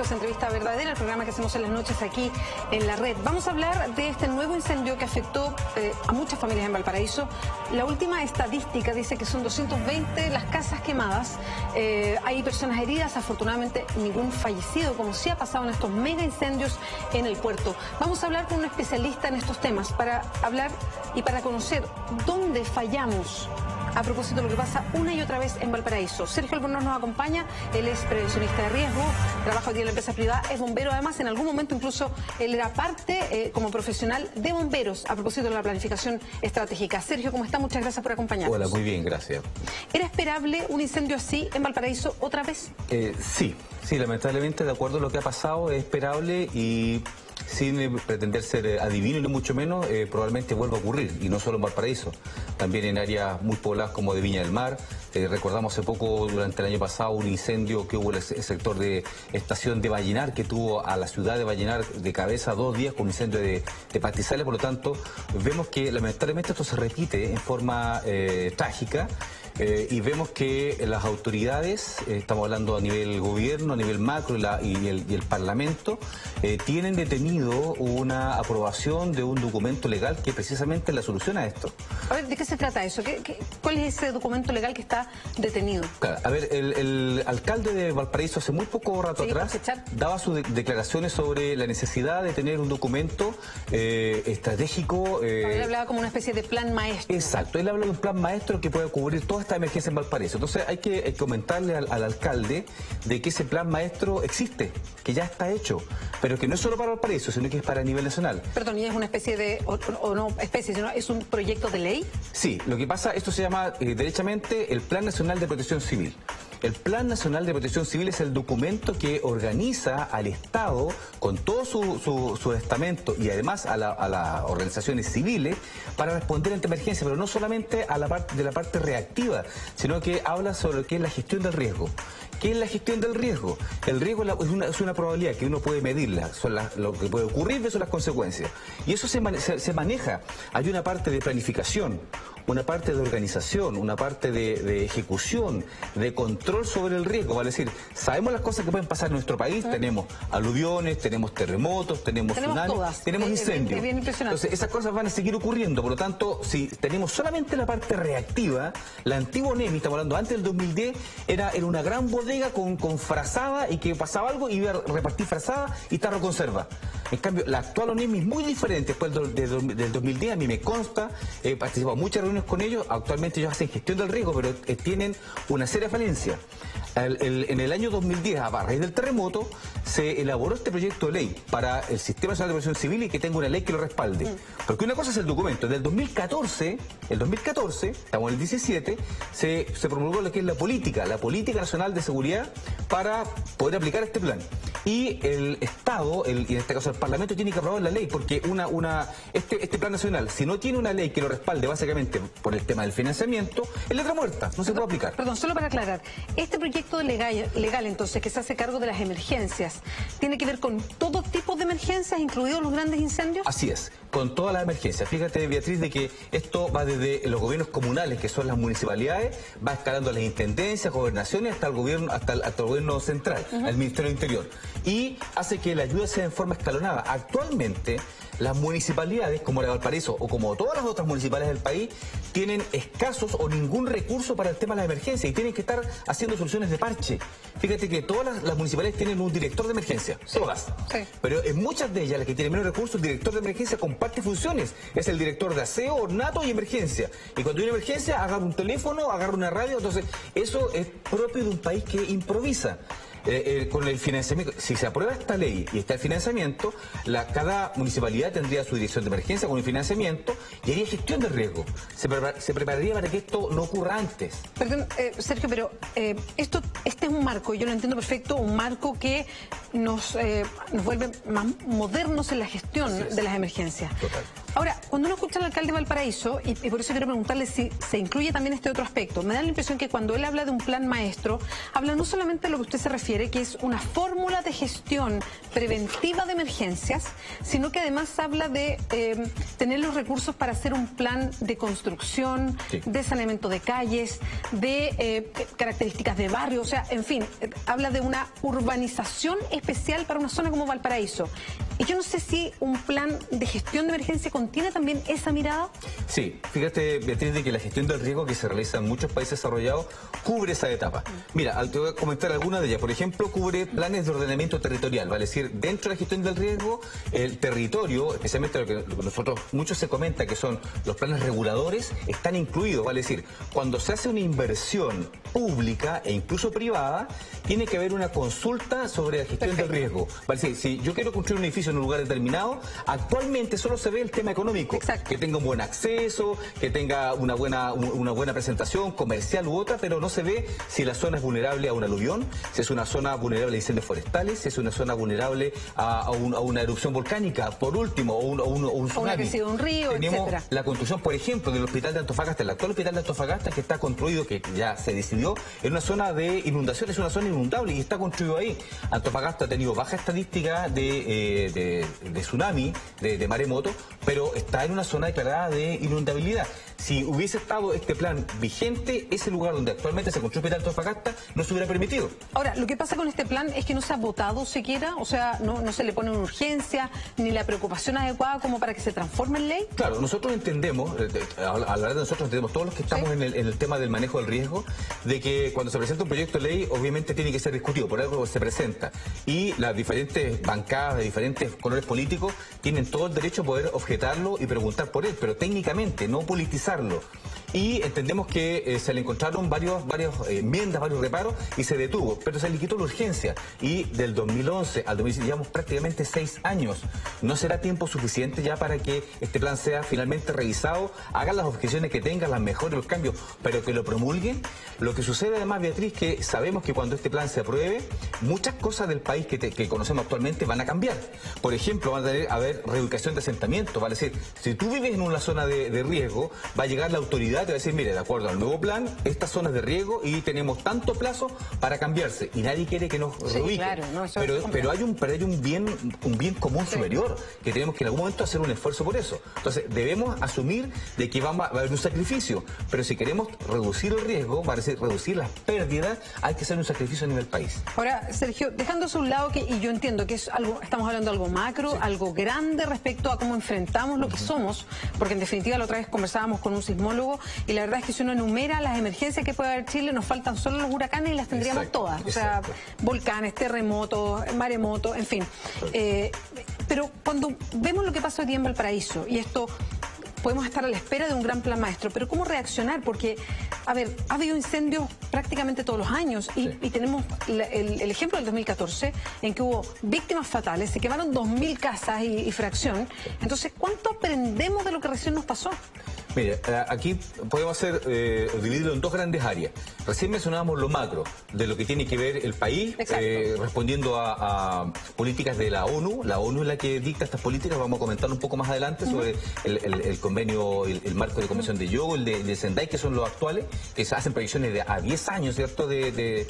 Esto es Entrevista Verdadera, el programa que hacemos en las noches aquí en la red. Vamos a hablar de este nuevo incendio que afectó a muchas familias en Valparaíso. La última estadística dice que son 220 las casas quemadas. Hay personas heridas, afortunadamente ningún fallecido, como sí ha pasado en estos mega incendios en el puerto. Vamos a hablar con un especialista en estos temas para hablar y para conocer dónde fallamos a propósito de lo que pasa una y otra vez en Valparaíso. Sergio Albornoz nos acompaña, él es prevencionista de riesgo, trabaja hoy día en la empresa privada, es bombero además, en algún momento incluso él era parte como profesional de bomberos a propósito de la planificación estratégica. Sergio, ¿cómo está? Muchas gracias por acompañarnos. Hola, muy bien, gracias. ¿Era esperable un incendio así en Valparaíso otra vez? Sí, lamentablemente, de acuerdo a lo que ha pasado, es esperable y sin pretender ser adivino ni mucho menos, probablemente vuelva a ocurrir, y no solo en Valparaíso, también en áreas muy pobladas como de Viña del Mar. Recordamos hace poco, durante el año pasado, un incendio que hubo en el sector de estación de Vallenar, que tuvo a la ciudad de Vallenar de cabeza 2 días con un incendio de pastizales. Por lo tanto, vemos que lamentablemente esto se repite en forma trágica. Y vemos que las autoridades, estamos hablando a nivel gobierno, a nivel macro y el Parlamento, tienen detenido una aprobación de un documento legal que precisamente es la solución a esto. A ver, ¿de qué se trata eso? ¿Cuál es ese documento legal que está detenido? Claro, a ver, el alcalde de Valparaíso hace muy poco rato atrás daba sus declaraciones sobre la necesidad de tener un documento estratégico. Él hablaba como una especie de plan maestro. Exacto, él habla de un plan maestro que puede cubrir toda esta emergencia en Valparaíso. Entonces hay que comentarle al alcalde de que ese plan maestro existe, que ya está hecho, pero que no es solo para Valparaíso, sino que es para nivel nacional. Perdón, ¿y es una especie de, o no especie, sino es un proyecto de ley? Sí, lo que pasa, esto se llama derechamente el Plan Nacional de Protección Civil. El Plan Nacional de Protección Civil es el documento que organiza al Estado con todo su estamento y además a las organizaciones civiles para responder ante emergencia, pero no solamente a la parte reactiva, sino que habla sobre lo que es la gestión del riesgo. ¿Qué es la gestión del riesgo? El riesgo es una probabilidad que uno puede medirla, lo que puede ocurrir son las consecuencias. Y eso se maneja. Hay una parte de planificación, una parte de organización, una parte de ejecución, de control sobre el riesgo. Vale decir, sabemos las cosas que pueden pasar en nuestro país, tenemos aluviones, tenemos terremotos, tenemos tsunamis, tenemos incendios. Bien impresionante. Entonces, esas cosas van a seguir ocurriendo. Por lo tanto, si tenemos solamente la parte reactiva, la antigua ONEMI, estamos hablando antes del 2010, era una gran bodega con frazada, y que pasaba algo y iba a repartir frazada y tarro conserva. En cambio, la actual ONEMI es muy diferente. Después del 2010, a mí me consta, he participado en muchas reuniones con ellos. Actualmente ellos hacen gestión del riesgo, pero tienen una seria falencia. En el año 2010, a raíz del terremoto, se elaboró este proyecto de ley para el Sistema Nacional de Protección Civil y que tenga una ley que lo respalde. Porque una cosa es el documento. Del 2014, estamos en el 17, se promulgó lo que es la Política Nacional de Seguridad para poder aplicar este plan. Y el Estado, y en este caso el Parlamento, tiene que aprobar la ley, porque este plan nacional, si no tiene una ley que lo respalde básicamente por el tema del financiamiento, es letra muerta, no se puede aplicar. Perdón, solo para aclarar, este proyecto legal entonces que se hace cargo de las emergencias, ¿tiene que ver con todo tipo de emergencias, incluidos los grandes incendios? Así es, con todas las emergencias. Fíjate, Beatriz, de que esto va desde los gobiernos comunales, que son las municipalidades, va escalando a las intendencias, gobernaciones, hasta el gobierno central, al Ministerio del Interior. Y hace que la ayuda sea en forma escalonada. Actualmente, las municipalidades, como la de Valparaíso o como todas las otras municipalidades del país, tienen escasos o ningún recurso para el tema de la emergencia y tienen que estar haciendo soluciones de parche. Fíjate que todas las municipalidades tienen un director de emergencia, todas. Sí. Pero en muchas de ellas, las que tienen menos recursos, el director de emergencia comparte funciones. Es el director de aseo, ornato y emergencia. Y cuando hay una emergencia, agarra un teléfono, agarra una radio. Entonces, eso es propio de un país que improvisa. Con el financiamiento, si se aprueba esta ley y está el financiamiento, cada municipalidad tendría su dirección de emergencia con el financiamiento y haría gestión de riesgo. Se prepararía para que esto no ocurra antes. Perdón, Sergio, pero este es un marco, yo lo entiendo perfecto, un marco que nos vuelve más modernos en la gestión de las emergencias. Total. Ahora, cuando uno escucha al alcalde de Valparaíso, y por eso quiero preguntarle si se incluye también este otro aspecto, me da la impresión que cuando él habla de un plan maestro, habla no solamente de lo que usted se refiere, que es una fórmula de gestión preventiva de emergencias, sino que además habla de tener los recursos para hacer un plan de construcción, sí, de saneamiento de calles, de características de barrio, o sea, en fin, habla de una urbanización especial para una zona como Valparaíso. Y yo no sé si un plan de gestión de emergencia contiene también esa mirada. Sí, fíjate, Beatriz, de que la gestión del riesgo que se realiza en muchos países desarrollados cubre esa etapa. Mira, te voy a comentar algunas de ellas. Por ejemplo, cubre planes de ordenamiento territorial, vale decir, dentro de la gestión del riesgo, el territorio, especialmente lo que nosotros, muchos se comenta que son los planes reguladores, están incluidos, vale decir, cuando se hace una inversión pública e incluso privada, tiene que haber una consulta sobre la gestión del riesgo. Vale decir, si yo quiero construir un edificio en un lugar determinado, actualmente solo se ve el tema económico. Exacto. Que tenga un buen acceso, que tenga una buena presentación comercial u otra, pero no se ve si la zona es vulnerable a un aluvión, si es una zona vulnerable a incendios forestales, si es una zona vulnerable a una erupción volcánica, por último, o un tsunami. O una crecida de un río, tenemos etcétera. La construcción, por ejemplo, del hospital de Antofagasta, el actual hospital de Antofagasta, que está construido, que ya se decidió, en una zona de inundación, es una zona inundable y está construido ahí. Antofagasta ha tenido baja estadística de tsunami, de maremoto, pero está en una zona declarada de inundabilidad. Si hubiese estado este plan vigente, ese lugar donde actualmente se construye el hospital de Antofagasta no se hubiera permitido. Ahora, lo que pasa con este plan es que no se ha votado siquiera, o sea, no se le pone una urgencia, ni la preocupación adecuada como para que se transforme en ley. Claro, nosotros entendemos, a la verdad nosotros entendemos, todos los que estamos, ¿sí?, en el tema del manejo del riesgo, de que cuando se presenta un proyecto de ley, obviamente tiene que ser discutido, por algo se presenta. Y las diferentes bancadas de diferentes colores políticos tienen todo el derecho a poder objetarlo y preguntar por él, pero técnicamente, no politizarlo. Y entendemos que se le encontraron varias enmiendas, varios reparos y se detuvo, pero se le quitó la urgencia. Y del 2011 al 2017 llevamos prácticamente 6 años. ¿No será tiempo suficiente ya para que este plan sea finalmente revisado, hagan las objeciones que tengan, las mejores, los cambios, pero que lo promulguen? Lo que sucede además, Beatriz, que sabemos que cuando este plan se apruebe, muchas cosas del país que conocemos actualmente van a cambiar. Por ejemplo, van a haber reubicación de asentamientos, vale decir, si tú vives en una zona de riesgo, va a llegar la autoridad y te va a decir, mire, de acuerdo al nuevo plan, estas zonas de riesgo y tenemos tanto plazo para cambiarse y nadie quiere que nos reubiquen. Claro, no, pero hay un bien común, sí, superior, que tenemos que en algún momento hacer un esfuerzo por eso. Entonces debemos asumir de que va a haber un sacrificio, pero si queremos reducir el riesgo, va a decir reducir las pérdidas, hay que hacer un sacrificio a nivel país. Ahora, Sergio, dejándose a un lado y yo entiendo que es algo, estamos hablando de algo macro, sí, algo grande respecto a cómo enfrentamos lo que somos, porque en definitiva la otra vez conversábamos con un sismólogo y la verdad es que si uno enumera las emergencias que puede haber Chile, nos faltan solo los huracanes y las tendríamos, exacto, todas. O sea, volcanes, terremotos, maremotos, en fin. Pero cuando vemos lo que pasa hoy día en Valparaíso, y esto podemos estar a la espera de un gran plan maestro, pero ¿cómo reaccionar? Porque, a ver, ha habido incendios prácticamente todos los años y, sí, y tenemos el ejemplo del 2014 en que hubo víctimas fatales, se quemaron 2.000 casas y fracción. Entonces, ¿cuánto aprendemos de lo que recién nos pasó? Mire, aquí podemos dividirlo en dos grandes áreas. Recién mencionábamos lo macro, de lo que tiene que ver el país, respondiendo a políticas de la ONU. La ONU es la que dicta estas políticas, vamos a comentar un poco más adelante sobre el convenio, el marco de convención de Yogo, el de Sendai, que son los actuales, que se hacen proyecciones de a 10 años, ¿cierto?, de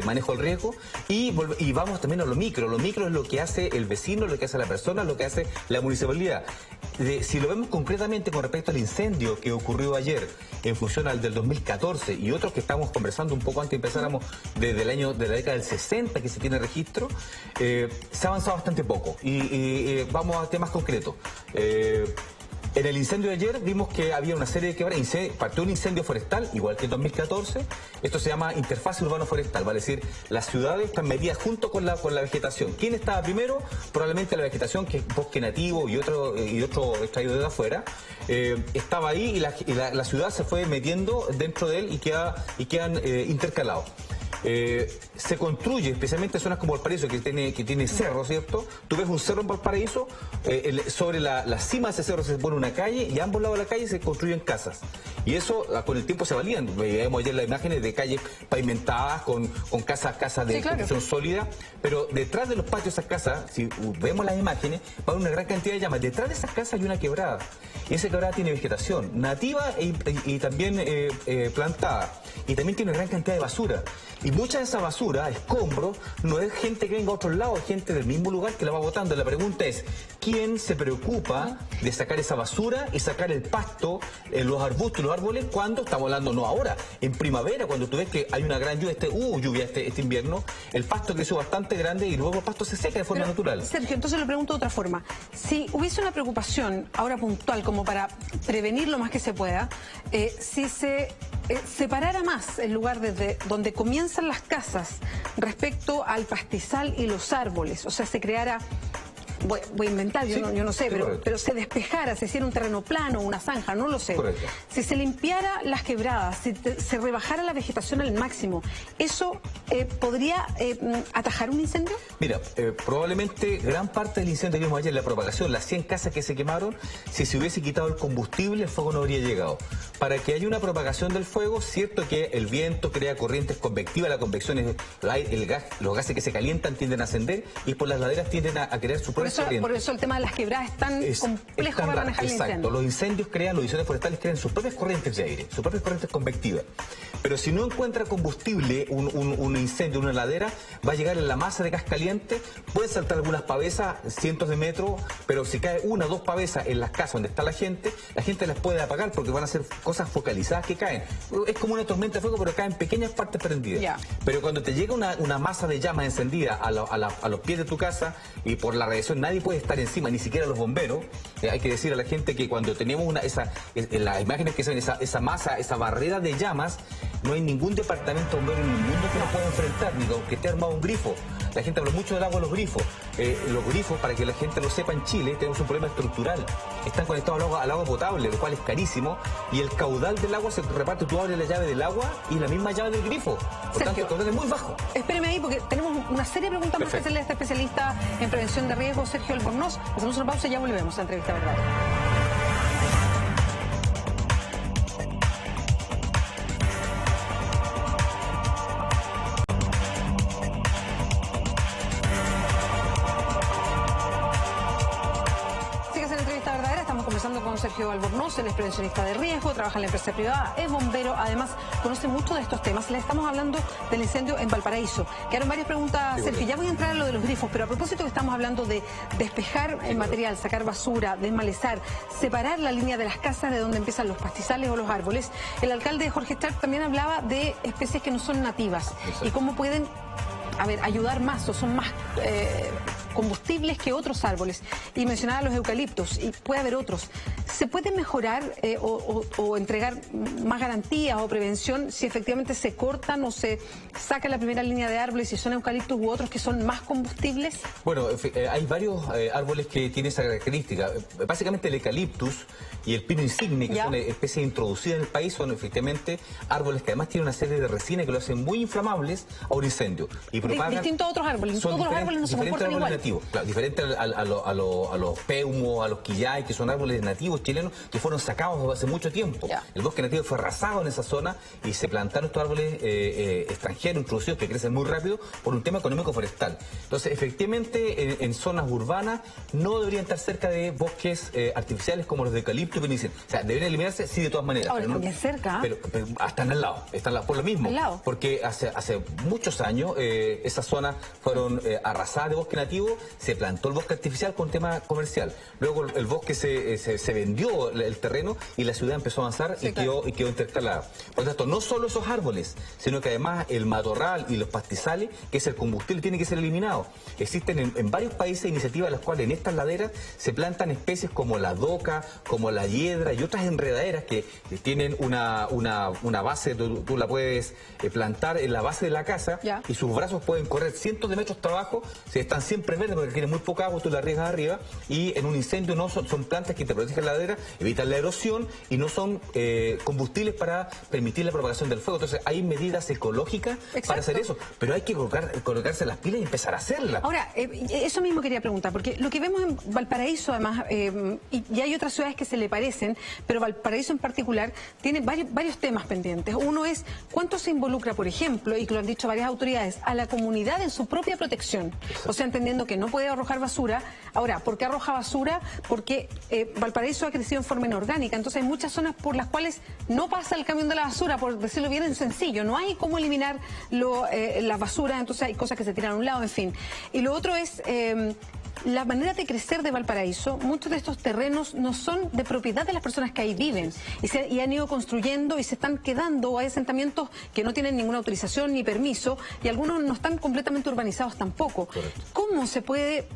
manejo del riesgo. Y vamos también a lo micro. Lo micro es lo que hace el vecino, lo que hace la persona, lo que hace la municipalidad. Si lo vemos concretamente con respecto al incendio que ocurrió ayer en función al del 2014 y otros que estamos conversando un poco antes de empezáramos desde el año de la década del 60 que se tiene registro, se ha avanzado bastante poco y vamos a temas concretos. En el incendio de ayer vimos que había una serie de quebradas, partió un incendio forestal, igual que en 2014, esto se llama interfase urbano-forestal, vale decir, las ciudades están medidas junto con la vegetación. ¿Quién estaba primero? Probablemente la vegetación, que es bosque nativo y otro extraído de afuera, estaba ahí y la ciudad se fue metiendo dentro de él y quedan intercalados. se construye, especialmente en zonas como Valparaíso, que tiene cerro, ¿cierto? Tú ves un cerro en Valparaíso, sobre la cima de ese cerro se pone una calle y a ambos lados de la calle se construyen casas. Y eso con el tiempo se valían. Veíamos ayer las imágenes de calles pavimentadas con casas de construcción sólida, pero detrás de los patios de esas casas, si vemos las imágenes, va a haber una gran cantidad de llamas. Detrás de esas casas hay una quebrada. Y esa quebrada tiene vegetación nativa y también plantada. Y también tiene una gran cantidad de basura. Y mucha de esa basura, escombros, no es gente que venga a otro lado, es gente del mismo lugar que la va botando. La pregunta es, ¿quién se preocupa de sacar esa basura y sacar el pasto, los arbustos y los árboles cuando estamos hablando, no ahora, en primavera, cuando tú ves que hay una gran lluvia este invierno, el pasto creció bastante grande y luego el pasto se seca de forma natural? Sergio, entonces lo pregunto de otra forma. Si hubiese una preocupación ahora puntual como para prevenir lo más que se pueda, si se separara más el lugar desde donde comienzan las casas respecto al pastizal y los árboles, o sea, se creara, voy a inventar, yo no sé, pero se despejara, se hiciera un terreno plano, una zanja, no lo sé. Correcto. Si se limpiara las quebradas, si se rebajara la vegetación al máximo, ¿eso podría atajar un incendio? Mira, probablemente gran parte del incendio que vimos ayer, la propagación, las 100 casas que se quemaron, si se hubiese quitado el combustible, el fuego no habría llegado. Para que haya una propagación del fuego, cierto que el viento crea corrientes convectivas, la convección es los gases que se calientan tienden a ascender y por las laderas tienden a crear su propia corriente. Por eso el tema de las quebradas es tan complejo para manejar el incendio. Exacto, los incendios forestales crean sus propias corrientes de aire, sus propias corrientes convectivas. Pero si no encuentra combustible un incendio, una ladera, va a llegar en la masa de gas caliente, puede saltar algunas pavesas, cientos de metros, pero si cae una o dos pavesas en las casas donde está la gente las puede apagar porque van a ser cosas focalizadas que caen. Es como una tormenta de fuego, pero caen pequeñas partes prendidas. Yeah. Pero cuando te llega una masa de llamas encendida a los pies de tu casa y por la radiación nadie puede estar encima, ni siquiera los bomberos, hay que decir a la gente que cuando tenemos las imágenes que se ven, esa masa, esa barrera de llamas, no hay ningún departamento bombero en el mundo que lo pueda enfrentar, ni aunque esté armado un grifo. La gente habla mucho del agua de los grifos. Los grifos, para que la gente lo sepa, en Chile tenemos un problema estructural. Están conectados al agua potable, lo cual es carísimo, y el caudal del agua se reparte, tú abres la llave del agua y la misma llave del grifo. Por tanto, el caudal es muy bajo. Espéreme ahí, porque tenemos una serie de preguntas más que hacerle a este especialista en prevención de riesgo, Sergio Albornoz. Hacemos una pausa y ya volvemos a la entrevista verdadera. Con Sergio Albornoz, él es prevencionista de riesgo, trabaja en la empresa privada, es bombero, además conoce mucho de estos temas. Le estamos hablando del incendio en Valparaíso. Quedaron varias preguntas, Sergio. Ya voy a entrar a lo de los grifos, pero a propósito que estamos hablando de despejar el material, sacar basura, desmalezar, separar la línea de las casas de donde empiezan los pastizales o los árboles, el alcalde Jorge Stark también hablaba de especies que no son nativas. Exacto. Y cómo pueden ayudar más o son más combustibles que otros árboles. Y mencionaba los eucaliptos, y puede haber otros. ¿Se puede mejorar o entregar más garantías o prevención si efectivamente se cortan o se saca la primera línea de árboles, si son eucaliptos u otros que son más combustibles? Bueno, hay varios árboles que tienen esa característica. Básicamente el eucaliptus y el pino insigne, que son especies introducidas en el país, son efectivamente árboles que además tienen una serie de resina que lo hacen muy inflamables a un incendio. Y distinto a otros árboles. Todos los árboles no se comportan igual. Nativos, claro, diferente a los peumos, a los quillay, que son árboles nativos chilenos que fueron sacados hace mucho tiempo. El bosque nativo fue arrasado en esa zona y se plantaron estos árboles extranjeros, introducidos, que crecen muy rápido por un tema económico forestal. Entonces, efectivamente, en zonas urbanas no deberían estar cerca de bosques artificiales como los de eucalipto y pino insigne. O sea, deberían eliminarse, sí, de todas maneras. Ahora, también cerca. Pero están al lado, por lo mismo. Porque hace muchos años esas zonas fueron arrasadas de bosque nativo, se plantó el bosque artificial con tema comercial. Luego el bosque se vendió el terreno y la ciudad empezó a avanzar y quedó intercalada. Por lo tanto, no solo esos árboles, sino que además el matorral y los pastizales, que es el combustible, tiene que ser eliminado. Existen en varios países iniciativas en las cuales en estas laderas se plantan especies como la doca, como la hiedra y otras enredaderas que tienen una base, tú la puedes plantar en la base de la casa y sus brazos pueden correr cientos de metros hasta abajo, están siempre áreas verdes porque tiene muy poca agua, tú la riegas arriba, y en un incendio no son plantas que te protegen la ladera, evitan la erosión y no son combustibles para permitir la propagación del fuego. Entonces hay medidas ecológicas para hacer eso, pero hay que colocarse las pilas y empezar a hacerlas. Ahora, eso mismo quería preguntar, porque lo que vemos en Valparaíso, además, y hay otras ciudades que se le parecen, pero Valparaíso en particular tiene varios temas pendientes. Uno es cuánto se involucra, por ejemplo, y que lo han dicho varias autoridades, a la comunidad en su propia protección. O sea, entendiendo que no puede arrojar basura. Ahora, ¿por qué arroja basura? Porque Valparaíso ha crecido en forma inorgánica, entonces hay muchas zonas por las cuales no pasa el camión de la basura, por decirlo bien sencillo, no hay cómo eliminar la basura, entonces hay cosas que se tiran a un lado, en fin. Y lo otro es la manera de crecer de Valparaíso. Muchos de estos terrenos no son de propiedad de las personas que ahí viven y han ido construyendo y se están quedando, o hay asentamientos que no tienen ninguna autorización ni permiso y algunos no están completamente urbanizados tampoco. Correcto. ¿Cómo se puede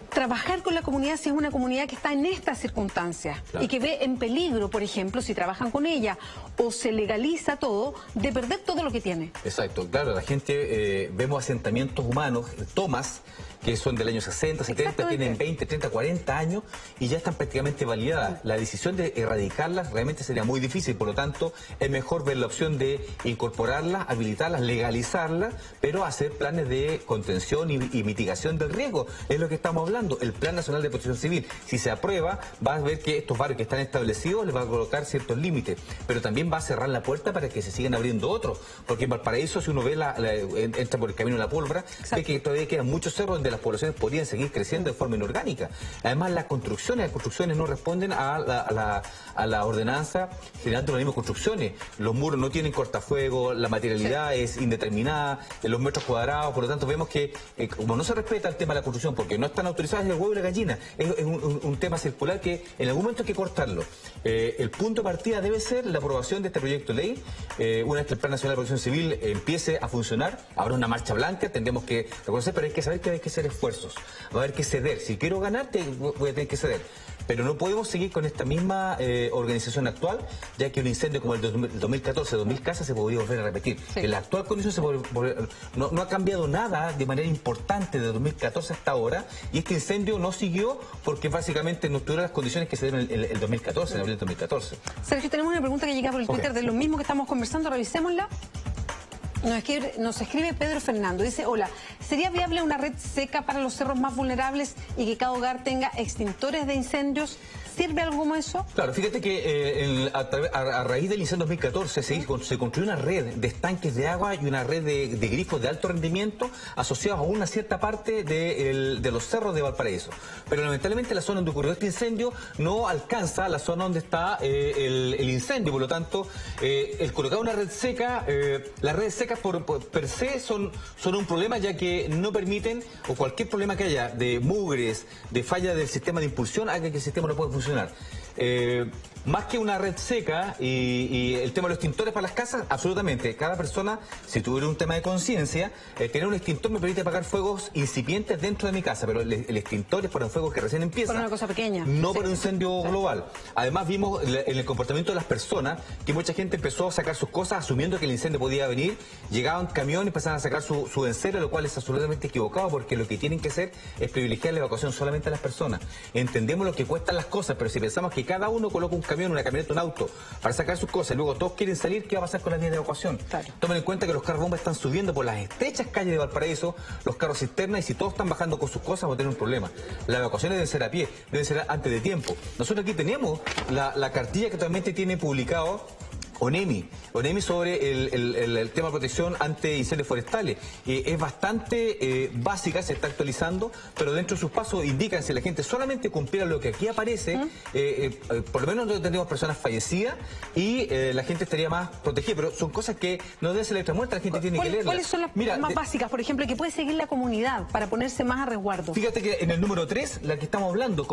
trabajar con la comunidad si es una comunidad que está en estas circunstancias y que ve en peligro, por ejemplo, si trabajan con ella o se legaliza todo, de perder todo lo que tiene? Exacto, claro, la gente, vemos asentamientos humanos, tomas, que son del año 60, 70, tienen 20, 30, 40 años y ya están prácticamente validadas. La decisión de erradicarlas realmente sería muy difícil, por lo tanto es mejor ver la opción de incorporarlas, habilitarlas, legalizarlas, pero hacer planes de contención y mitigación del riesgo. Es lo que estamos hablando, el Plan Nacional de Protección Civil. Si se aprueba, va a ver que estos barrios que están establecidos les va a colocar ciertos límites, pero también va a cerrar la puerta para que se sigan abriendo otros, porque en Valparaíso, si uno ve entra por el camino de la pólvora, ve que todavía quedan muchos cerros donde las poblaciones podrían seguir creciendo de forma inorgánica. Además, las construcciones no responden a la ordenanza general de urbanismo de construcciones. Los muros no tienen cortafuego, la materialidad es indeterminada, los metros cuadrados, por lo tanto vemos que como no se respeta el tema de la construcción porque no están autorizadas, el huevo y la gallina, es un tema circular que en algún momento hay que cortarlo. El punto de partida debe ser la aprobación de este proyecto de ley. Una vez que el Plan Nacional de Protección Civil empiece a funcionar, habrá una marcha blanca, tendremos que reconocer, pero hay que saber que hay que hacer esfuerzos, va a haber que ceder. Si quiero ganarte, voy a tener que ceder. Pero no podemos seguir con esta misma organización actual, ya que un incendio como el 2014, 2.000 casas se podría volver a repetir. Sí. En la actual condición no ha cambiado nada de manera importante de 2014 hasta ahora, y este incendio no siguió porque básicamente no tuvieron las condiciones que se dieron en el 2014, en abril del 2014. Sergio, tenemos una pregunta que llega por el Twitter de lo mismo que estamos conversando, revisémosla. Nos escribe Pedro Fernando, dice: hola, ¿sería viable una red seca para los cerros más vulnerables y que cada hogar tenga extintores de incendios? ¿Sirve algo como eso? Claro, fíjate que a raíz del incendio 2014 se construyó una red de estanques de agua y una red de grifos de alto rendimiento asociados a una cierta parte de los cerros de Valparaíso. Pero lamentablemente la zona donde ocurrió este incendio no alcanza la zona donde está el incendio, por lo tanto el colocar una red seca, las redes secas per se son un problema, ya que no permiten, o cualquier problema que haya de mugres, de falla del sistema de impulsión, haga que el sistema no pueda funcionar. Más que una red seca y el tema de los extintores para las casas, absolutamente. Cada persona, si tuviera un tema de conciencia, tener un extintor me permite apagar fuegos incipientes dentro de mi casa, pero el extintor es para un fuego que recién empieza. Para una cosa pequeña. No para un incendio global. Además vimos en el comportamiento de las personas que mucha gente empezó a sacar sus cosas asumiendo que el incendio podía venir. Llegaban camiones y empezaban a sacar su enserio, lo cual es absolutamente equivocado, porque lo que tienen que hacer es privilegiar la evacuación solamente a las personas. Entendemos lo que cuestan las cosas, pero si pensamos que cada uno coloca un camión, una camioneta, un auto para sacar sus cosas y luego todos quieren salir, ¿qué va a pasar con las vías de evacuación? Claro. Tomen en cuenta que los carros bomba están subiendo por las estrechas calles de Valparaíso, los carros cisterna, y si todos están bajando con sus cosas vamos a tener un problema. Las evacuaciones deben ser a pie, deben ser antes de tiempo. Nosotros aquí tenemos la cartilla que actualmente tiene publicado ONEMI sobre el tema de protección ante incendios forestales. Es bastante básica, se está actualizando, pero dentro de sus pasos indican si la gente solamente cumpliera lo que aquí aparece, por lo menos no tendríamos personas fallecidas y la gente estaría más protegida, pero son cosas que no deben ser letra muerta, la gente tiene que leerlas. ¿Cuáles son las más básicas, por ejemplo, que puede seguir la comunidad para ponerse más a resguardo? Fíjate que en el número 3, la que estamos hablando,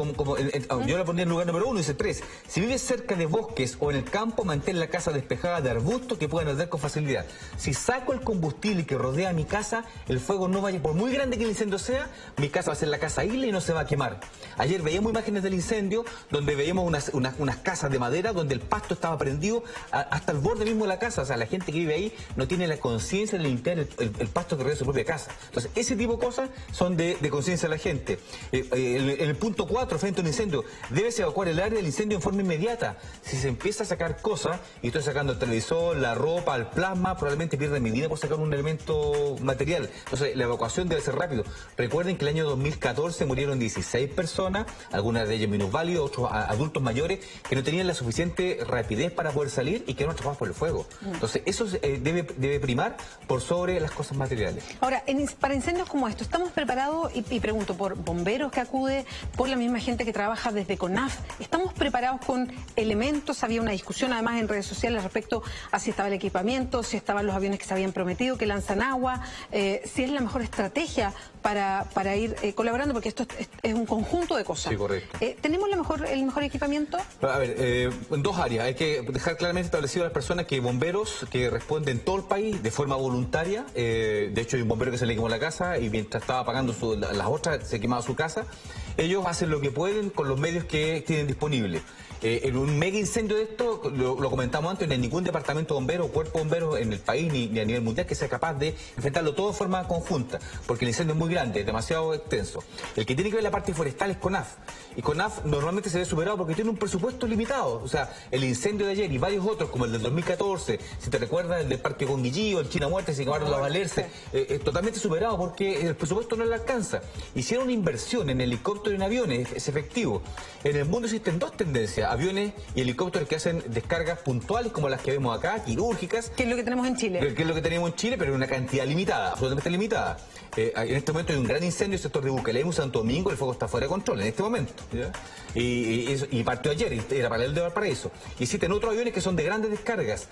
yo la ponía en el lugar número 1, dice 3, si vives cerca de bosques o en el campo, mantén la casa casa despejada de arbustos que pueden arder con facilidad. Si saco el combustible que rodea mi casa, el fuego no vaya, por muy grande que el incendio sea, mi casa va a ser la casa isla y no se va a quemar. Ayer veíamos imágenes del incendio donde veíamos unas casas de madera donde el pasto estaba prendido hasta el borde mismo de la casa. O sea, la gente que vive ahí no tiene la conciencia de limpiar el pasto que rodea su propia casa. Entonces, ese tipo de cosas son de conciencia de la gente. En el punto 4, frente a un incendio, debes evacuar el área del incendio en forma inmediata. Si se empieza a sacar cosas, y estoy sacando el televisor, la ropa, el plasma, probablemente pierda mi vida por sacar un elemento material. Entonces, la evacuación debe ser rápido. Recuerden que el año 2014 murieron 16 personas, algunas de ellas minusválidos, otros adultos mayores, que no tenían la suficiente rapidez para poder salir y que eran atrapados por el fuego. Entonces, eso debe primar por sobre las cosas materiales. Ahora, para incendios como estos, ¿estamos preparados? Y pregunto, por bomberos que acude, por la misma gente que trabaja desde CONAF, ¿estamos preparados con elementos? Había una discusión además en redes sociales respecto a si estaba el equipamiento, si estaban los aviones que se habían prometido, que lanzan agua, si es la mejor estrategia para ir colaborando, porque esto es un conjunto de cosas. Sí, correcto. ¿Tenemos el mejor equipamiento? A ver, en dos áreas. Hay que dejar claramente establecido a las personas que bomberos que responden en todo el país de forma voluntaria, de hecho hay un bombero que se le quemó la casa y mientras estaba apagando las otras se quemaba su casa, ellos hacen lo que pueden con los medios que tienen disponibles. En un mega incendio de esto, lo comentamos antes, no hay ningún departamento bombero o cuerpo bombero en el país ni a nivel mundial que sea capaz de enfrentarlo todo de forma conjunta, porque el incendio es muy grande, es demasiado extenso. El que tiene que ver la parte forestal es CONAF, y CONAF normalmente se ve superado porque tiene un presupuesto limitado. O sea, el incendio de ayer y varios otros, como el del 2014, si te recuerdas, el del Parque Conguillío, el China Muerte, se quemaron la Valerse, totalmente superado porque el presupuesto no le alcanza. Hicieron una inversión en helicópteros y en aviones, es efectivo. En el mundo existen dos tendencias: aviones y helicópteros que hacen descargas puntuales como las que vemos acá, quirúrgicas. ¿Qué es lo que tenemos en Chile? Que es lo que tenemos en Chile, pero en una cantidad limitada, absolutamente limitada. En este momento hay un gran incendio en el sector de Bukelemu, Santo Domingo, el fuego está fuera de control en este momento. ¿Ya? Y partió ayer, era paralelo de Valparaíso. Y existen otros aviones que son de grandes descargas.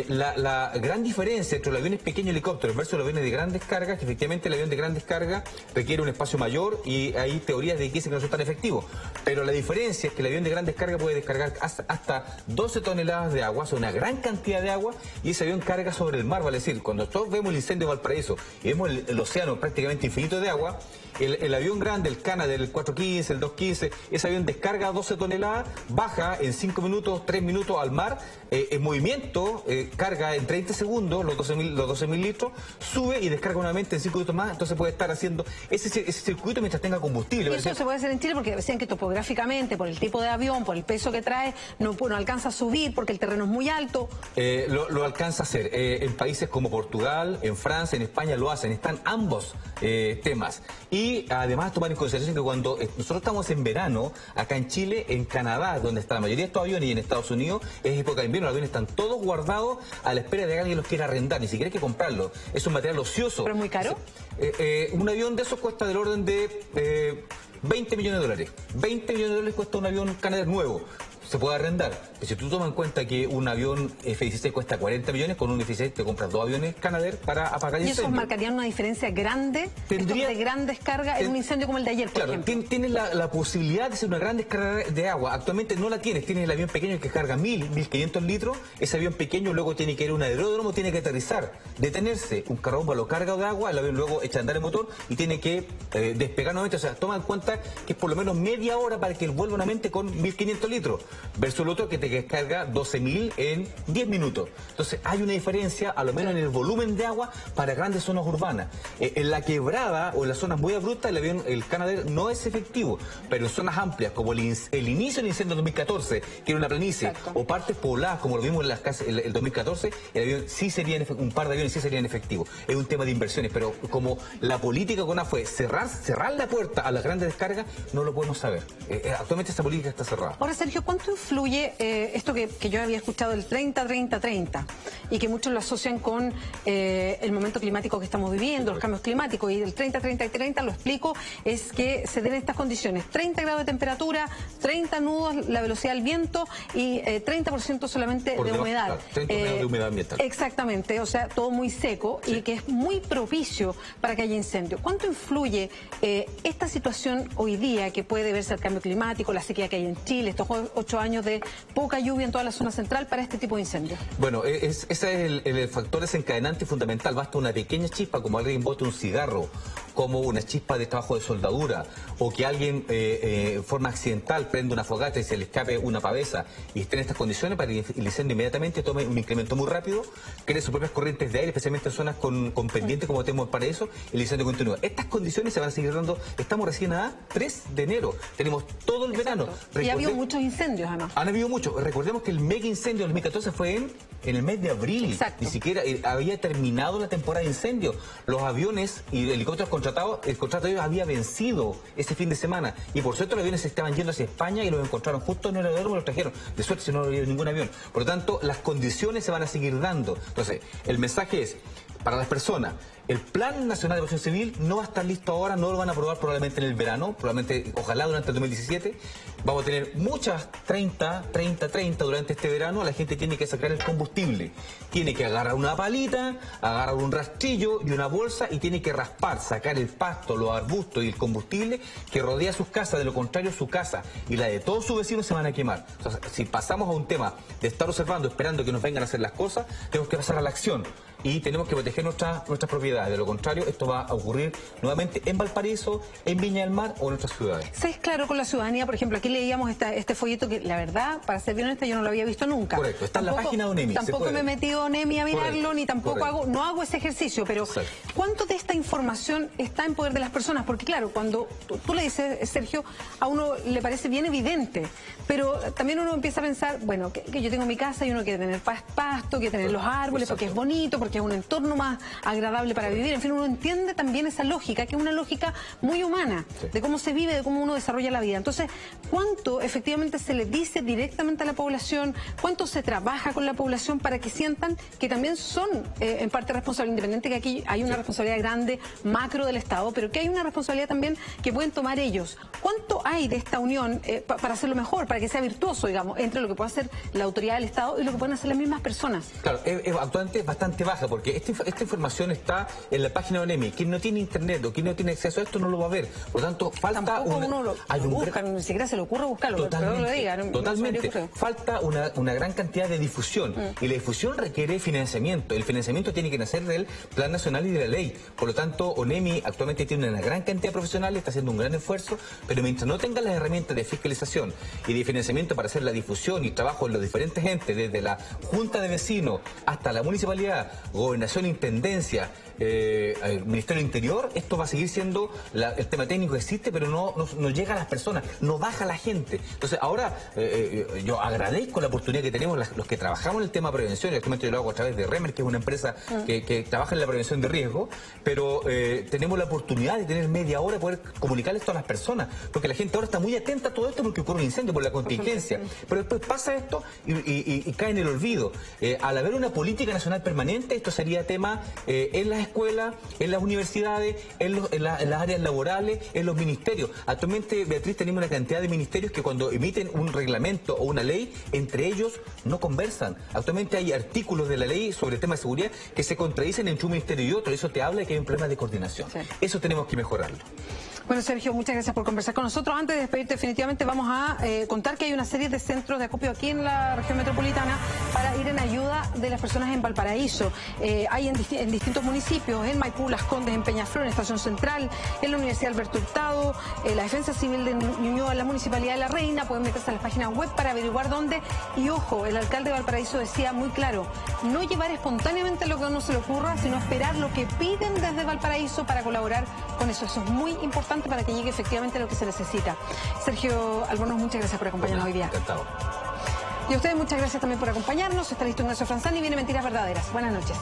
La gran diferencia entre los aviones pequeños helicópteros versus los aviones de gran descarga es que efectivamente el avión de gran descarga requiere un espacio mayor y hay teorías de que dicen que no son tan efectivos. Pero la diferencia es que el avión de gran descarga puede descargar hasta 12 toneladas de agua, o sea, una gran cantidad de agua, y ese avión carga sobre el mar. Vale decir, cuando todos vemos el incendio de Valparaíso y vemos el océano prácticamente infinito de agua, el avión grande, el Canadair, el 415, el 215, ese avión descarga 12 toneladas, baja en 5 minutos, 3 minutos al mar, en movimiento, carga en 30 segundos los 12.000 litros, sube y descarga nuevamente en 5 minutos más, entonces puede estar haciendo ese circuito mientras tenga combustible. ¿Y eso se puede hacer en Chile? Porque decían que topográficamente, por el tipo de avión, por el peso que trae, no alcanza a subir porque el terreno es muy alto. Lo alcanza a hacer. En países como Portugal, en Francia, en España lo hacen. Están ambos temas. Y además tomar en consideración que cuando nosotros estamos en verano, acá en Chile, en Canadá, donde está la mayoría de estos aviones, y en Estados Unidos, es época de invierno, los aviones están todos guardados a la espera de que alguien los quiera arrendar, ni siquiera hay que comprarlos. Es un material ocioso. ¿Pero muy caro? Un avión de esos cuesta del orden de 20 millones de dólares. 20 millones de dólares cuesta un avión Canadair nuevo. Se puede arrendar. Pero si tú tomas en cuenta que un avión F-16 cuesta 40 millones, con un F-16 te compras 2 aviones Canadair para apagar incendios. ¿Y eso marcaría una diferencia grande? ¿Tendría de gran descarga en un incendio como el de ayer, por ejemplo? Tienes la posibilidad de hacer una gran descarga de agua. Actualmente no la tienes. Tienes el avión pequeño que carga 1.500 litros. Ese avión pequeño luego tiene que ir a un aeródromo, tiene que aterrizar, detenerse. Un carro lo carga de agua, el avión luego echa a andar el motor y tiene que despegar nuevamente. O sea, toma en cuenta que es por lo menos media hora para que él vuelva nuevamente con 1.500 litros. Versus el otro que te descarga 12.000 en 10 minutos. Entonces hay una diferencia, a lo menos en el volumen de agua, para grandes zonas urbanas. En la quebrada o en las zonas muy abruptas, el Canadair no es efectivo, pero en zonas amplias, como el inicio del incendio 2014, que era una planicie, o partes pobladas, como lo vimos en las casas el 2014, el avión sí serían, un par de aviones sí serían efectivos. Es un tema de inversiones, pero como la política CONAF fue cerrar la puerta a las grandes descargas, no lo podemos saber. Actualmente esta política está cerrada. Ahora, Sergio, ¿cuánto influye esto que yo había escuchado, el 30-30-30, y que muchos lo asocian con el momento climático que estamos viviendo, los cambios climáticos? Y el 30-30-30, lo explico, es que se den estas condiciones: 30 grados de temperatura, 30 nudos, la velocidad del viento y 30% solamente de humedad. 30% de humedad ambiental. Exactamente, o sea, todo muy seco, sí, y que es muy propicio para que haya incendio. ¿Cuánto influye esta situación hoy día, que puede verse el cambio climático, la sequía que hay en Chile, estos 8 8 años de poca lluvia en toda la zona central para este tipo de incendios. Bueno, ese es el factor desencadenante fundamental. Basta una pequeña chispa, como alguien bote un cigarro, como una chispa de trabajo de soldadura, o que alguien de forma accidental prenda una fogata y se le escape una pavesa y esté en estas condiciones para que el incendio inmediatamente tome un incremento muy rápido, cree sus propias corrientes de aire, especialmente en zonas con pendientes como tenemos para eso, el incendio continúa. Estas condiciones se van a seguir dando, estamos recién a 3 de enero, tenemos todo el verano. Y ha habido muchos incendios además. Han habido muchos. Recordemos que el mega incendio del 2014 fue en el mes de abril. Exacto. Ni siquiera había terminado la temporada de incendios. Los aviones y helicópteros contratados, el contrato de ellos había vencido ese fin de semana. Y por suerte los aviones se estaban yendo hacia España y los encontraron justo en el aeródromo y los trajeron. De suerte, si no había ningún avión. Por lo tanto, las condiciones se van a seguir dando. Entonces, el mensaje es, para las personas, el Plan Nacional de Protección Civil no va a estar listo ahora, no lo van a aprobar probablemente en el verano, probablemente, ojalá durante el 2017. Vamos a tener muchas 30 durante este verano. La gente tiene que sacar el combustible. Tiene que agarrar una palita, agarrar un rastrillo y una bolsa y tiene que raspar, sacar el pasto, los arbustos y el combustible que rodea sus casas. De lo contrario, su casa y la de todos sus vecinos se van a quemar. Entonces, si pasamos a un tema de estar observando, esperando que nos vengan a hacer las cosas, tenemos que pasar a la acción y tenemos que proteger nuestras propiedades. De lo contrario, esto va a ocurrir nuevamente en Valparaíso, en Viña del Mar o en otras ciudades. ¿Se es claro con la ciudadanía? Por ejemplo, aquí leíamos este folleto que, la verdad, para ser bien honesta, yo no lo había visto nunca. Correcto, está en la página de ONEMI. Tampoco me he metido a ONEMI a mirarlo, Correcto. ni tampoco no hago ese ejercicio, pero Exacto. ¿cuánto de esta información está en poder de las personas? Porque claro, cuando tú le dices, Sergio, a uno le parece bien evidente, pero también uno empieza a pensar, bueno, que yo tengo mi casa y uno quiere tener pasto, quiere tener los árboles, porque es bonito, porque es un entorno más agradable para vivir. En fin, uno entiende también esa lógica, que es una lógica muy humana, de cómo se vive, de cómo uno desarrolla la vida. Entonces, ¿cuánto efectivamente se le dice directamente a la población? ¿Cuánto se trabaja con la población para que sientan que también son en parte responsables, independiente que aquí hay una responsabilidad grande, macro del Estado, pero que hay una responsabilidad también que pueden tomar ellos? ¿Cuánto hay de esta unión para hacerlo mejor, para que sea virtuoso, digamos, entre lo que puede hacer la autoridad del Estado y lo que pueden hacer las mismas personas? Claro, actualmente es bastante baja, porque esta información está en la página de ONEMI. Quien no tiene internet o quien no tiene acceso a esto no lo va a ver. Por lo tanto, falta ni siquiera se le ocurre buscarlo. Totalmente. Falta una gran cantidad de difusión. Y la difusión requiere financiamiento. El financiamiento tiene que nacer del Plan Nacional y de la ley. Por lo tanto, ONEMI actualmente tiene una gran cantidad de profesionales, está haciendo un gran esfuerzo, pero mientras no tenga las herramientas de fiscalización y de financiamiento para hacer la difusión y trabajo en los diferentes entes, desde la Junta de Vecinos hasta la Municipalidad, Gobernación, Intendencia, el Ministerio del Interior, esto va a seguir siendo, el tema técnico existe, pero no llega a las personas, no baja a la gente. Entonces ahora yo agradezco la oportunidad que tenemos los que trabajamos en el tema de prevención, y actualmente yo lo hago a través de Remer, que es una empresa que trabaja en la prevención de riesgo, pero tenemos la oportunidad de tener media hora poder comunicarle esto a las personas, porque la gente ahora está muy atenta a todo esto porque ocurre un incendio, por la contingencia, pero después pasa esto y cae en el olvido. Al haber una política nacional permanente, esto sería tema en las escuelas, en las universidades, en las áreas laborales, en los ministerios. Actualmente, Beatriz, tenemos una cantidad de ministerios que cuando emiten un reglamento o una ley, entre ellos no conversan. Actualmente hay artículos de la ley sobre el tema de seguridad que se contradicen entre un ministerio y otro. Eso te habla de que hay un problema de coordinación. Sí. Eso tenemos que mejorarlo. Bueno, Sergio, muchas gracias por conversar con nosotros. Antes de despedirte, definitivamente vamos a contar que hay una serie de centros de acopio aquí en la región metropolitana para ir en ayuda de las personas en Valparaíso. Hay en distintos municipios, en Maipú, Las Condes, en Peñaflor, en Estación Central, en la Universidad Alberto Hurtado, la Defensa Civil de Ñuñoa, la Municipalidad de La Reina. Pueden meterse a las páginas web para averiguar dónde. Y ojo, el alcalde de Valparaíso decía muy claro, no llevar espontáneamente lo que a uno se le ocurra, sino esperar lo que piden desde Valparaíso para colaborar con eso. Eso es muy importante para que llegue efectivamente lo que se necesita. Sergio Albornoz, muchas gracias por acompañarnos hoy día. Encantado. Y a ustedes muchas gracias también por acompañarnos. Está listo Ignacio Franzani y viene Mentiras Verdaderas. Buenas noches.